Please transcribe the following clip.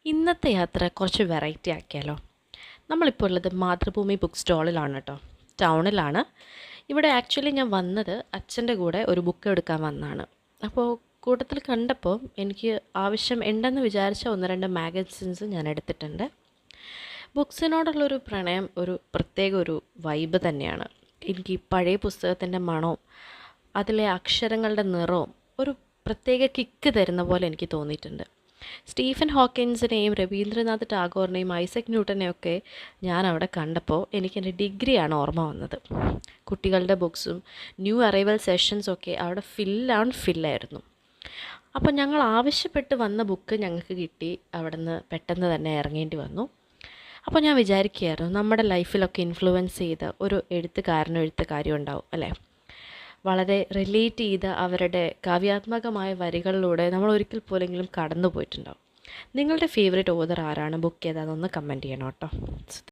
ഇന്നത്തെ യാത്ര കുറച്ച് വെറൈറ്റി ആക്കിയാലോ. നമ്മളിപ്പോൾ ഉള്ളത് മാതൃഭൂമി ബുക്ക് സ്റ്റാളിലാണ് കേട്ടോ, ടൗണിലാണ്. ഇവിടെ ആക്ച്വലി ഞാൻ വന്നത് അച്ഛൻ്റെ കൂടെ ഒരു ബുക്ക് എടുക്കാൻ വന്നതാണ്. അപ്പോൾ കൂട്ടത്തിൽ കണ്ടപ്പോൾ എനിക്ക് ആവശ്യം ഉണ്ടെന്ന് വിചാരിച്ച ഒന്ന് രണ്ട് മാഗസിൻസ് ഞാൻ എടുത്തിട്ടുണ്ട്. ബുക്സിനോടുള്ളൊരു പ്രണയം ഒരു പ്രത്യേക ഒരു വൈബ് തന്നെയാണ്. എനിക്ക് ഈ പഴയ പുസ്തകത്തിൻ്റെ മണവും അതിലെ അക്ഷരങ്ങളുടെ നിറവും ഒരു പ്രത്യേക കിക്ക് തരുന്ന പോലെ എനിക്ക് തോന്നിയിട്ടുണ്ട്. സ്റ്റീഫൻ ഹോക്കിൻസിനെയും രവീന്ദ്രനാഥ് ടാഗോറിനെയും ഐസക് ന്യൂട്ടനെയൊക്കെ ഞാൻ അവിടെ കണ്ടപ്പോൾ എനിക്കെൻ്റെ ഡിഗ്രിയാണ് ഓർമ്മ വന്നത്. കുട്ടികളുടെ ബുക്സും ന്യൂ അറൈവൽ സെഷൻസൊക്കെ അവിടെ ഫില്ലായിരുന്നു. അപ്പോൾ ഞങ്ങൾ ആവശ്യപ്പെട്ട് വന്ന ബുക്ക് ഞങ്ങൾക്ക് കിട്ടി. അവിടെ നിന്ന് പെട്ടെന്ന് തന്നെ ഇറങ്ങേണ്ടി വന്നു. അപ്പോൾ ഞാൻ വിചാരിക്കുകയായിരുന്നു, നമ്മുടെ ലൈഫിലൊക്കെ ഇൻഫ്ലുവൻസ് ചെയ്ത ഒരു എഴുത്തുകാരിയും ഉണ്ടാവും അല്ലേ. വളരെ റിലേറ്റ് ചെയ്ത അവരുടെ കാവ്യാത്മകമായ വരികളിലൂടെ നമ്മൾ ഒരിക്കൽ പോലെങ്കിലും കടന്നു പോയിട്ടുണ്ടാവും. നിങ്ങളുടെ ഫേവറേറ്റ് ഓതർ ആരാണ്, ബുക്ക് ഏതാണെന്നൊന്ന് കമൻറ്റ് ചെയ്യണം കേട്ടോ.